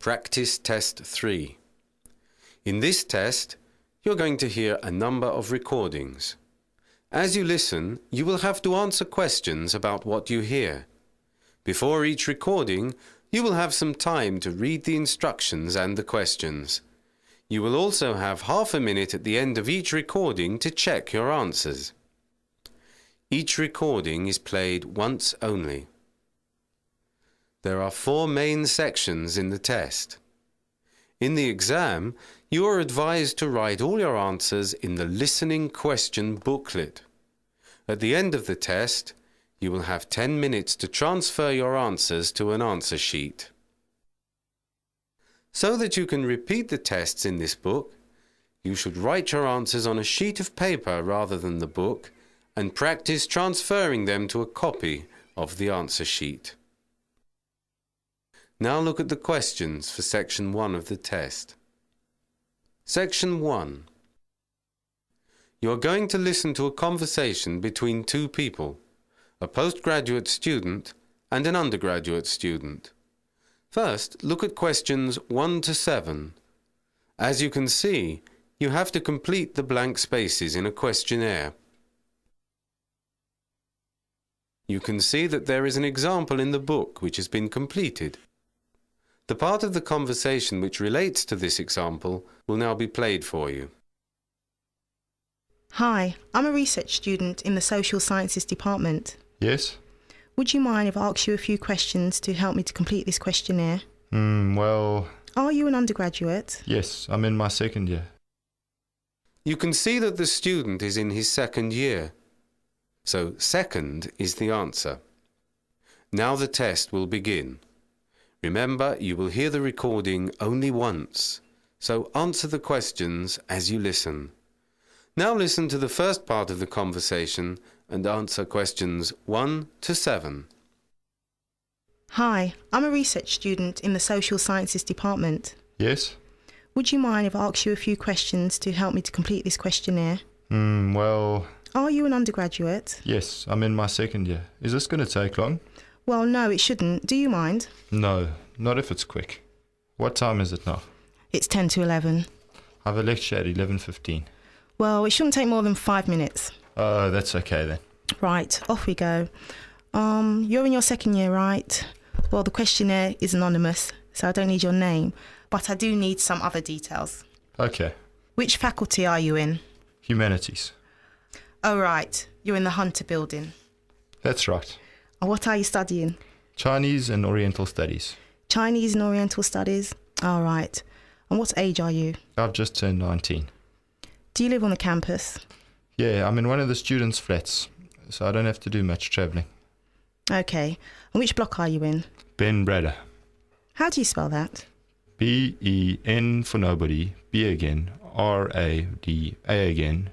Practice Test 3. In this test, you're going to hear a number of recordings. As you listen, you will have to answer questions about what you hear. Before each recording, you will have some time to read the instructions and the questions. You will also have half a minute at the end of each recording to check your answers. Each recording is played once only. There are 4 main sections in the test. In the exam, you are advised to write all your answers in the listening question booklet. At the end of the test, you will have 10 minutes to transfer your answers to an answer sheet. So that you can repeat the tests in this book, you should write your answers on a sheet of paper rather than the book and practice transferring them to a copy of the answer sheet. Now look at the questions for Section 1 of the test. Section 1. You are going to listen to a conversation between 2 people, a postgraduate student and an undergraduate student. First, look at questions 1 to 7. As you can see, you have to complete the blank spaces in a questionnaire. You can see that there is an example in the book which has been completed. The part of the conversation which relates to this example will now be played for you. Hi, I'm a research student in the Social Sciences department. Yes? Would you mind if I ask you a few questions to help me to complete this questionnaire? Well... Are you an undergraduate? Yes, I'm in my second year. You can see that the student is in his second year. So, second is the answer. Now the test will begin. Remember, you will hear the recording only once, so answer the questions as you listen. Now listen to the first part of the conversation and answer questions 1 to 7. Hi, I'm a research student in the Social Sciences department. Yes? Would you mind if I ask you a few questions to help me to complete this questionnaire? Well... Are you an undergraduate? Yes, I'm in my second year. Is this going to take long? Well, no, it shouldn't. Do you mind? No, not if it's quick. What time is it now? It's 10 to 11. I have a lecture at 11:15. Well, it shouldn't take more than 5 minutes. Oh, that's okay then. Right, off we go. You're in your second year, right? Well, the questionnaire is anonymous, so I don't need your name, but I do need some other details. Okay. Which faculty are you in? Humanities. Oh, right. You're in the Hunter building. That's right. And what are you studying? Chinese and Oriental Studies. Chinese and Oriental Studies? All right. And what age are you? I've just turned 19. Do you live on the campus? Yeah, I'm in one of the students' flats, so I don't have to do much travelling. Okay. And which block are you in? Ben Bradder. How do you spell that? B-E-N for nobody, B again, R-A-D, A again,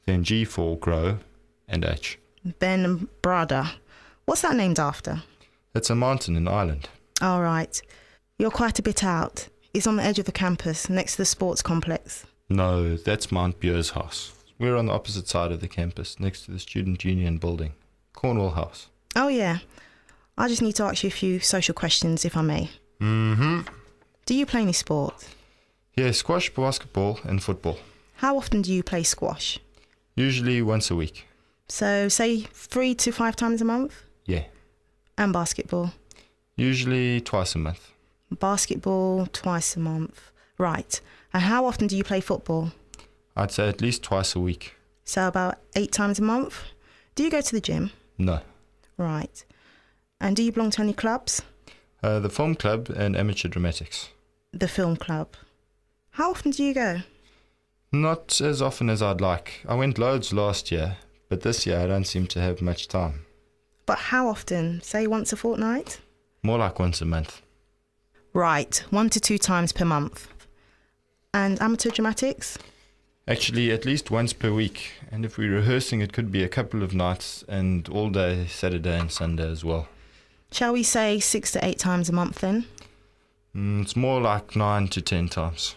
then G for grow, and H. Ben Bradder. What's that named after? It's a mountain in Ireland. All right. You're quite a bit out. It's on the edge of the campus, next to the sports complex. No, that's Mount Bure's house. We're on the opposite side of the campus, next to the Student Union building. Cornwall House. Oh, yeah. I just need to ask you a few social questions, if I may. Do you play any sport? Yeah, squash, basketball, and football. How often do you play squash? Usually once a week. So, say 3 to 5 times a month? Yeah. And basketball? Usually twice a month. Basketball, twice a month. Right. And how often do you play football? I'd say at least twice a week. So about 8 times a month? Do you go to the gym? No. Right. And do you belong to any clubs? The film club and amateur dramatics. The film club. How often do you go? Not as often as I'd like. I went loads last year, but this year I don't seem to have much time. But how often? Say once a fortnight? More like once a month. Right. 1 to 2 times per month. And amateur dramatics? Actually, at least once per week. And if we're rehearsing, it could be a couple of nights and all day Saturday and Sunday as well. Shall we say 6 to 8 times a month then? It's more like 9 to 10 times.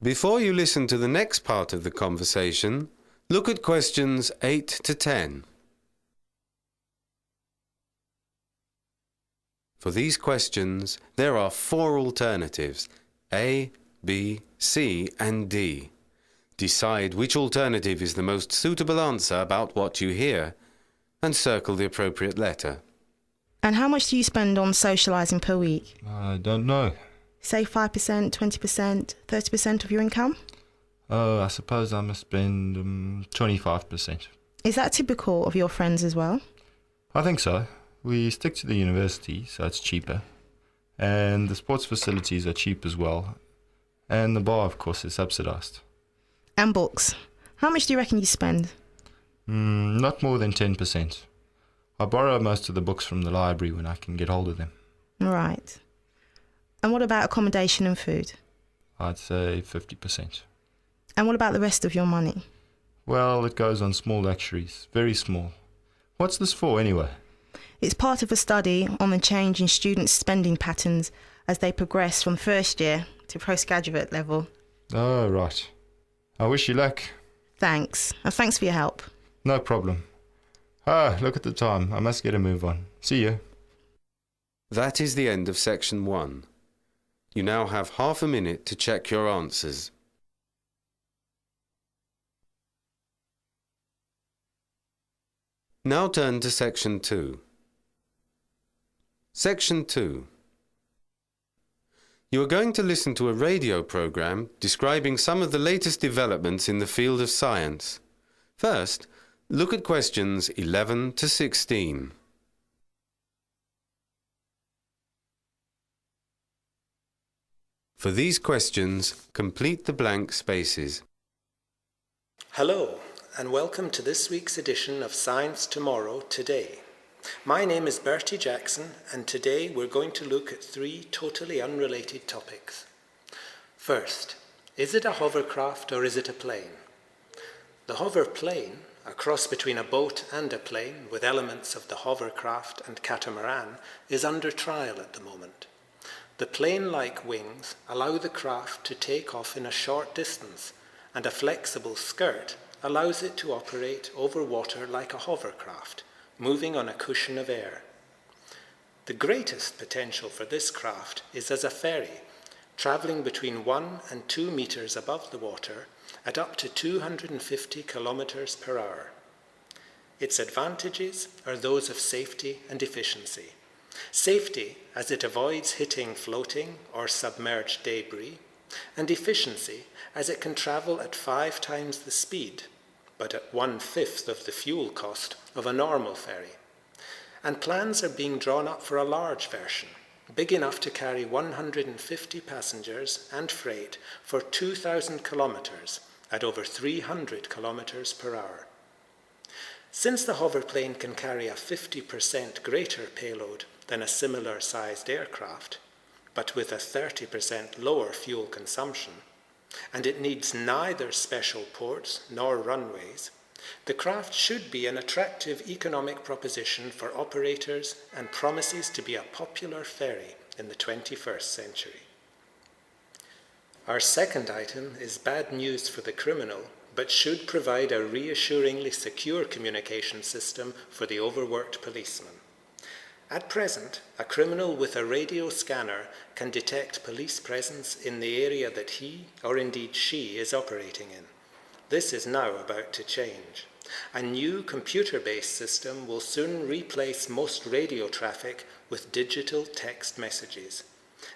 Before you listen to the next part of the conversation, look at questions 8 to 10. For these questions, there are 4 alternatives, A, B, C, and D. Decide which alternative is the most suitable answer about what you hear, and circle the appropriate letter. And how much do you spend on socialising per week? I don't know. Say 5%, 20%, 30% of your income? Oh, I suppose I must spend 25%. Is that typical of your friends as well? I think so. We stick to the university, so it's cheaper. And the sports facilities are cheap as well. And the bar, of course, is subsidised. And books. How much do you reckon you spend? Not more than 10%. I borrow most of the books from the library when I can get hold of them. Right. And what about accommodation and food? I'd say 50%. And what about the rest of your money? Well, it goes on small luxuries, very small. What's this for anyway? It's part of a study on the change in students' spending patterns as they progress from first year to postgraduate level. Oh, right. I wish you luck. Thanks. And thanks for your help. No problem. Ah, look at the time. I must get a move on. See you. That is the end of section 1. You now have half a minute to check your answers. Now turn to section 2. Section 2. You are going to listen to a radio program describing some of the latest developments in the field of science. First, look at questions 11 to 16. For these questions, complete the blank spaces. Hello, and welcome to this week's edition of Science Tomorrow Today. My name is Bertie Jackson, and today we're going to look at 3 totally unrelated topics. First, is it a hovercraft or is it a plane? The hoverplane, a cross between a boat and a plane with elements of the hovercraft and catamaran, is under trial at the moment. The plane-like wings allow the craft to take off in a short distance, and a flexible skirt allows it to operate over water like a hovercraft, moving on a cushion of air. The greatest potential for this craft is as a ferry, travelling between 1 and 2 metres above the water at up to 250 kilometres per hour. Its advantages are those of safety and efficiency. Safety, as it avoids hitting floating or submerged debris, and efficiency, as it can travel at 5 times the speed, but at 1/5 of the fuel cost of a normal ferry. And plans are being drawn up for a large version, big enough to carry 150 passengers and freight for 2,000 kilometres at over 300 kilometres per hour. Since the hoverplane can carry a 50% greater payload than a similar sized aircraft, but with a 30% lower fuel consumption, and it needs neither special ports nor runways, the craft should be an attractive economic proposition for operators and promises to be a popular ferry in the 21st century. Our second item is bad news for the criminal, but should provide a reassuringly secure communication system for the overworked policeman. At present, a criminal with a radio scanner can detect police presence in the area that he, or indeed she, is operating in. This is now about to change. A new computer-based system will soon replace most radio traffic with digital text messages.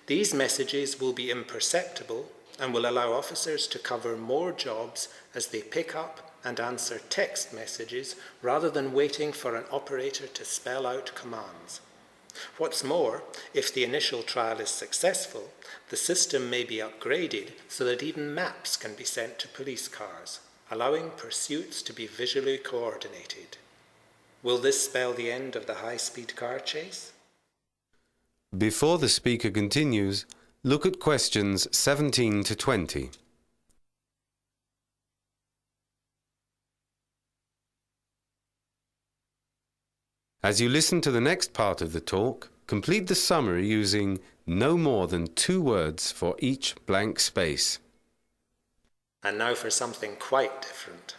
These messages will be imperceptible and will allow officers to cover more jobs as they pick up and answer text messages rather than waiting for an operator to spell out commands. What's more, if the initial trial is successful, the system may be upgraded so that even maps can be sent to police cars, allowing pursuits to be visually coordinated. Will this spell the end of the high-speed car chase? Before the speaker continues, look at questions 17 to 20. As you listen to the next part of the talk, complete the summary using no more than 2 words for each blank space. And now for something quite different.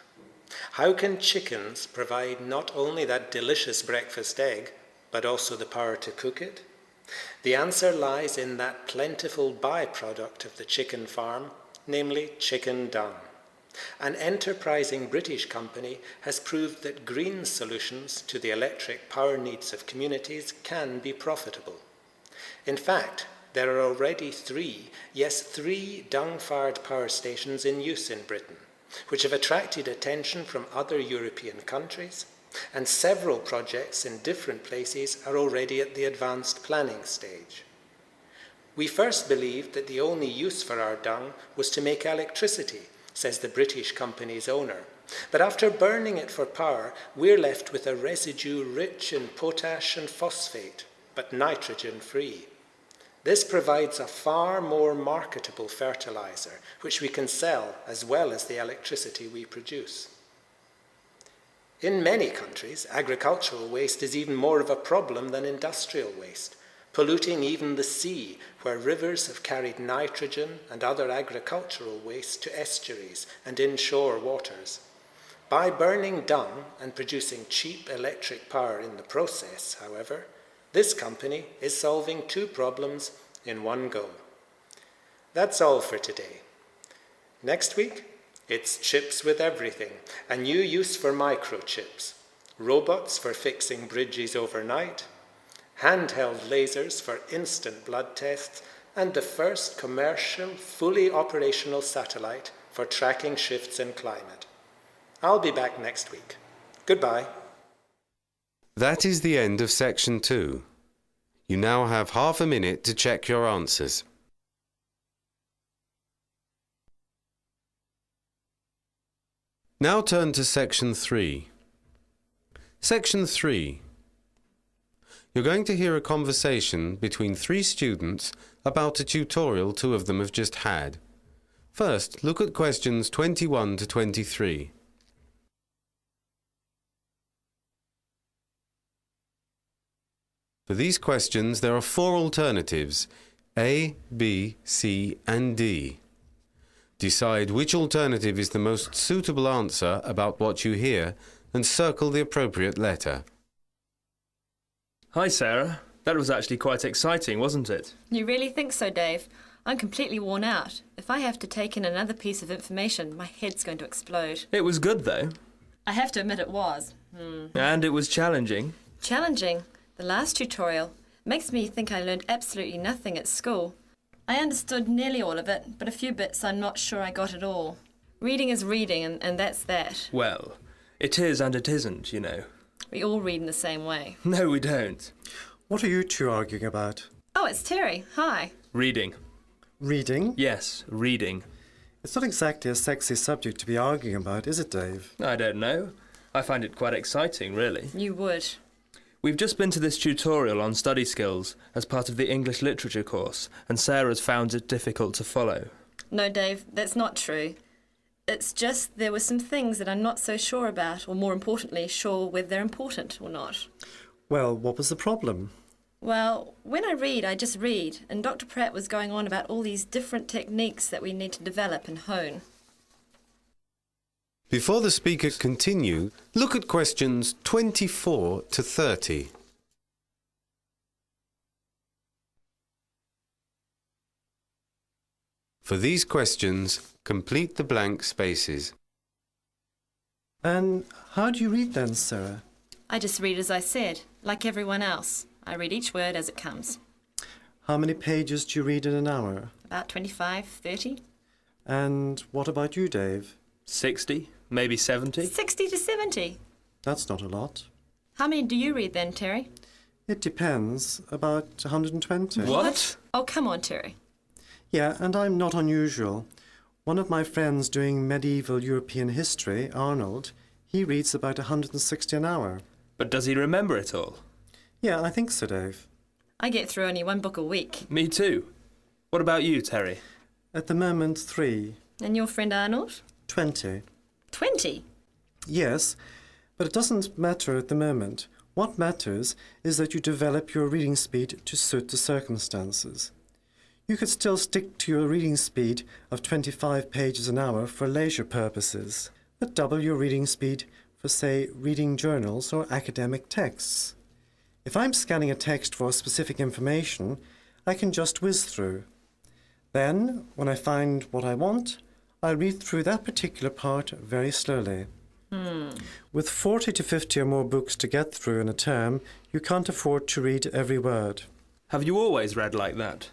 How can chickens provide not only that delicious breakfast egg, but also the power to cook it? The answer lies in that plentiful byproduct of the chicken farm, namely chicken dung. An enterprising British company has proved that green solutions to the electric power needs of communities can be profitable. In fact, there are already three dung-fired power stations in use in Britain, which have attracted attention from other European countries, and several projects in different places are already at the advanced planning stage. We first believed that the only use for our dung was to make electricity, says the British company's owner. But after burning it for power, we're left with a residue rich in potash and phosphate, but nitrogen-free. This provides a far more marketable fertilizer, which we can sell as well as the electricity we produce. In many countries, agricultural waste is even more of a problem than industrial waste, polluting even the sea, where rivers have carried nitrogen and other agricultural waste to estuaries and inshore waters. By burning dung and producing cheap electric power in the process, however, this company is solving two problems in one go. That's all for today. Next week, it's chips with everything, a new use for microchips, robots for fixing bridges overnight, handheld lasers for instant blood tests, and the first commercial, fully operational satellite for tracking shifts in climate. I'll be back next week. Goodbye. That is the end of section 2. You now have half a minute to check your answers. Now turn to section 3. Section 3. You're going to hear a conversation between 3 students about a tutorial 2 of them have just had. First, look at questions 21 to 23. For these questions, there are 4 alternatives, A, B, C, and D. Decide which alternative is the most suitable answer about what you hear and circle the appropriate letter. Hi, Sarah. That was actually quite exciting, wasn't it? You really think so, Dave? I'm completely worn out. If I have to take in another piece of information, my head's going to explode. It was good, though. I have to admit it was. And it was challenging. Challenging? The last tutorial makes me think I learned absolutely nothing at school. I understood nearly all of it, but a few bits I'm not sure I got at all. Reading is reading, and that's that. Well, it is and it isn't, you know. We all read in the same way. No, we don't. What are you two arguing about? Oh, it's Terry. Hi. Reading. Reading? Yes, reading. It's not exactly a sexy subject to be arguing about, is it, Dave? I don't know. I find it quite exciting, really. You would. We've just been to this tutorial on study skills as part of the English literature course, and Sarah's found it difficult to follow. No, Dave, that's not true. It's just there were some things that I'm not so sure about, or more importantly, sure whether they're important or not. Well, what was the problem? Well, when I read, I just read, and Dr. Pratt was going on about all these different techniques that we need to develop and hone. Before the speaker continue, look at questions 24 to 30. For these questions, complete the blank spaces. And how do you read then, Sarah? I just read as I said, like everyone else. I read each word as it comes. How many pages do you read in an hour? About 25, 30. And what about you, Dave? 60, maybe 70. 60 to 70. That's not a lot. How many do you read then, Terry? It depends. About 120. What? Oh, come on, Terry. Yeah, and I'm not unusual. One of my friends doing medieval European history, Arnold, he reads about 160 an hour. But does he remember it all? Yeah, I think so, Dave. I get through only 1 book a week. Me too. What about you, Terry? At the moment, 3. And your friend Arnold? 20. 20? Yes, but it doesn't matter at the moment. What matters is that you develop your reading speed to suit the circumstances. You could still stick to your reading speed of 25 pages an hour for leisure purposes, but double your reading speed for, say, reading journals or academic texts. If I'm scanning a text for specific information, I can just whiz through. Then, when I find what I want, I read through that particular part very slowly. With 40 to 50 or more books to get through in a term, you can't afford to read every word. Have you always read like that?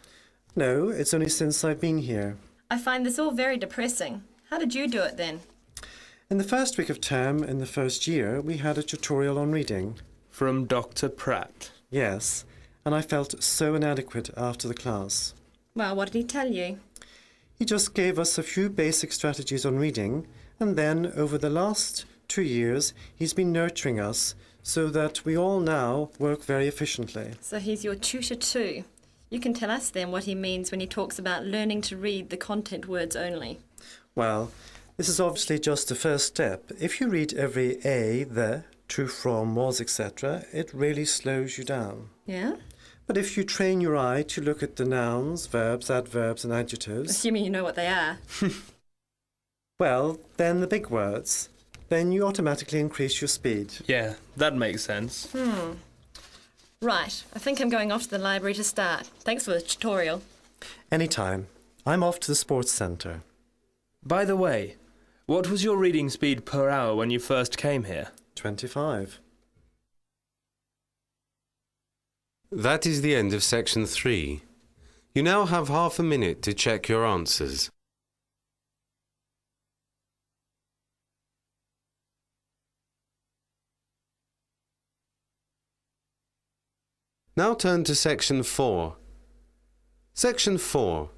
No, it's only since I've been here. I find this all very depressing. How did you do it then? In the first week of term, in the first year, we had a tutorial on reading. From Dr. Pratt. Yes, and I felt so inadequate after the class. Well, what did he tell you? He just gave us a few basic strategies on reading, and then, over the last 2 years, he's been nurturing us so that we all now work very efficiently. So he's your tutor too. You can tell us then what he means when he talks about learning to read the content words only. Well, this is obviously just the first step. If you read every a, the, to, from, was, etc., it really slows you down. Yeah? But if you train your eye to look at the nouns, verbs, adverbs and adjectives, Assuming you know what they are. well, then the big words, then you automatically increase your speed. Yeah, that makes sense. Right, I think I'm going off to the library to start. Thanks for the tutorial. Anytime. I'm off to the sports centre. By the way, what was your reading speed per hour when you first came here? 25. That is the end of section 3. You now have half a minute to check your answers. Now turn to section 4. Section 4.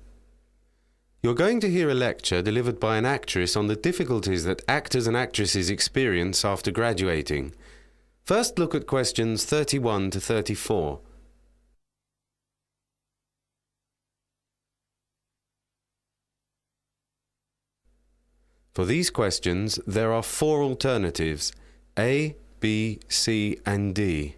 You're going to hear a lecture delivered by an actress on the difficulties that actors and actresses experience after graduating. First, look at questions 31 to 34. For these questions, there are 4 alternatives: A, B, C, and D.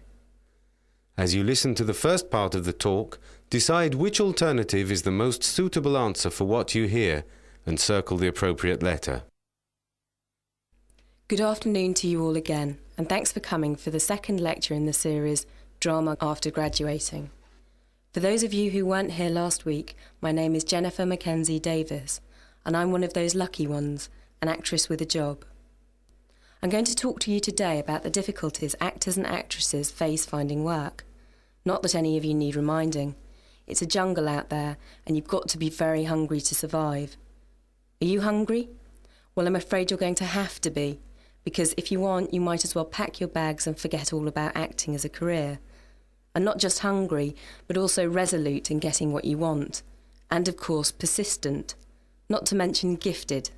As you listen to the first part of the talk, decide which alternative is the most suitable answer for what you hear and circle the appropriate letter. Good afternoon to you all again, and thanks for coming for the second lecture in the series, Drama After Graduating. For those of you who weren't here last week, my name is Jennifer Mackenzie Davis, and I'm one of those lucky ones, an actress with a job. I'm going to talk to you today about the difficulties actors and actresses face finding work. Not that any of you need reminding. It's a jungle out there, and you've got to be very hungry to survive. Are you hungry? Well, I'm afraid you're going to have to be, because if you aren't, you might as well pack your bags and forget all about acting as a career. And not just hungry, but also resolute in getting what you want. And of course, persistent. Not to mention gifted.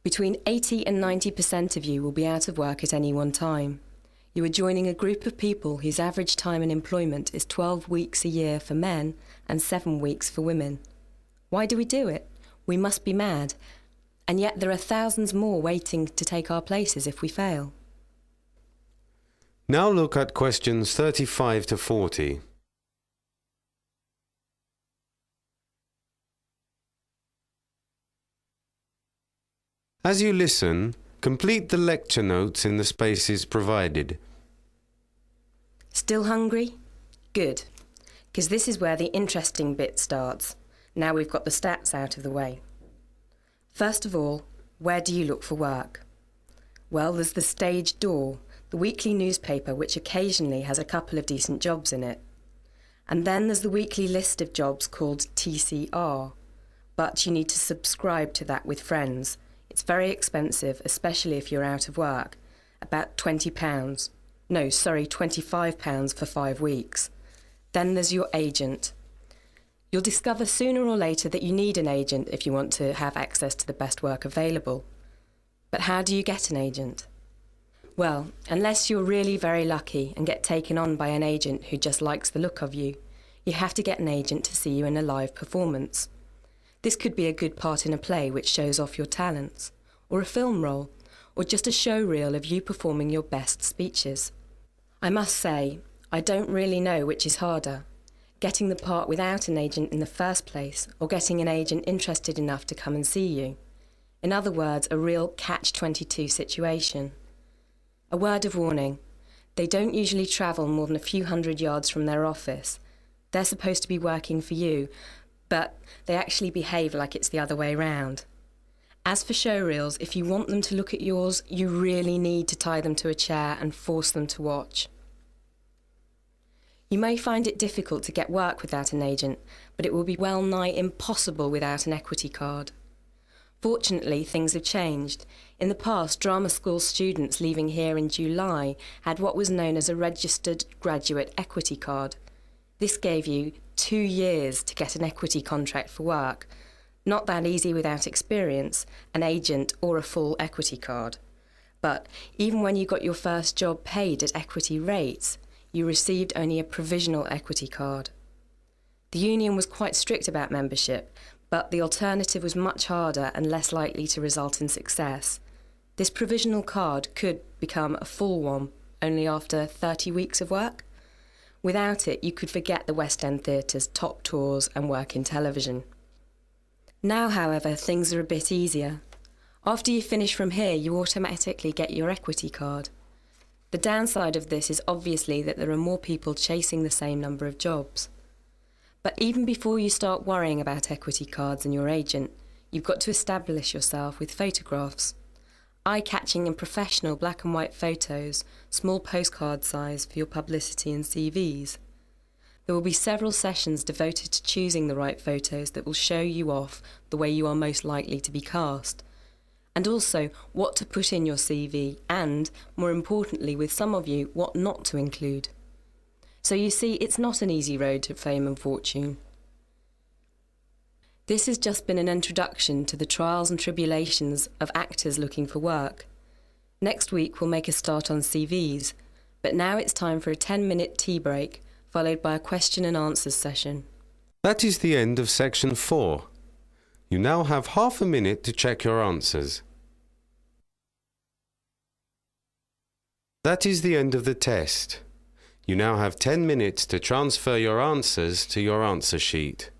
Between 80 and 90% of you will be out of work at any one time. You are joining a group of people whose average time in employment is 12 weeks a year for men and 7 weeks for women. Why do we do it? We must be mad. And yet there are thousands more waiting to take our places if we fail. Now look at questions 35 to 40. As you listen, complete the lecture notes in the spaces provided. Still hungry? Good, because this is where the interesting bit starts. Now we've got the stats out of the way. First of all, where do you look for work? Well, there's the Stage Door, the weekly newspaper which occasionally has a couple of decent jobs in it. And then there's the weekly list of jobs called TCR, but you need to subscribe to that with friends. It's very expensive, especially if you're out of work. About £20. No, sorry, £25 for 5 weeks. Then there's your agent. You'll discover sooner or later that you need an agent if you want to have access to the best work available. But how do you get an agent? Well, unless you're really very lucky and get taken on by an agent who just likes the look of you, you have to get an agent to see you in a live performance. This could be a good part in a play which shows off your talents, or a film role, or just a show reel of you performing your best speeches. I must say, I don't really know which is harder, getting the part without an agent in the first place, or getting an agent interested enough to come and see you. In other words, a real catch-22 situation. A word of warning, They don't usually travel more than a few hundred yards from their office. They're supposed to be working for you, but they actually behave like it's the other way round. As for showreels, if you want them to look at yours, you really need to tie them to a chair and force them to watch. You may find it difficult to get work without an agent, but it will be well nigh impossible without an equity card. Fortunately, things have changed. In the past, drama school students leaving here in July had what was known as a registered graduate equity card. This gave you 2 years to get an equity contract for work. Not that easy without experience, an agent or a full equity card. But even when you got your first job paid at equity rates, you received only a provisional equity card. The union was quite strict about membership, but the alternative was much harder and less likely to result in success. This provisional card could become a full one only after 30 weeks of work. Without it, you could forget the West End theatres, top tours and work in television. Now, however, things are a bit easier. After you finish from here, you automatically get your equity card. The downside of this is obviously that there are more people chasing the same number of jobs. But even before you start worrying about equity cards and your agent, you've got to establish yourself with photographs. Eye-catching and professional black and white photos, small postcard size for your publicity and CVs. There will be several sessions devoted to choosing the right photos that will show you off the way you are most likely to be cast. And also what to put in your CV and, more importantly with some of you, what not to include. So you see, it's not an easy road to fame and fortune. This has just been an introduction to the trials and tribulations of actors looking for work. Next week we'll make a start on CVs, but now it's time for a 10-minute tea break, followed by a question and answers session. That is the end of section 4. You now have half a minute to check your answers. That is the end of the test. You now have 10 minutes to transfer your answers to your answer sheet.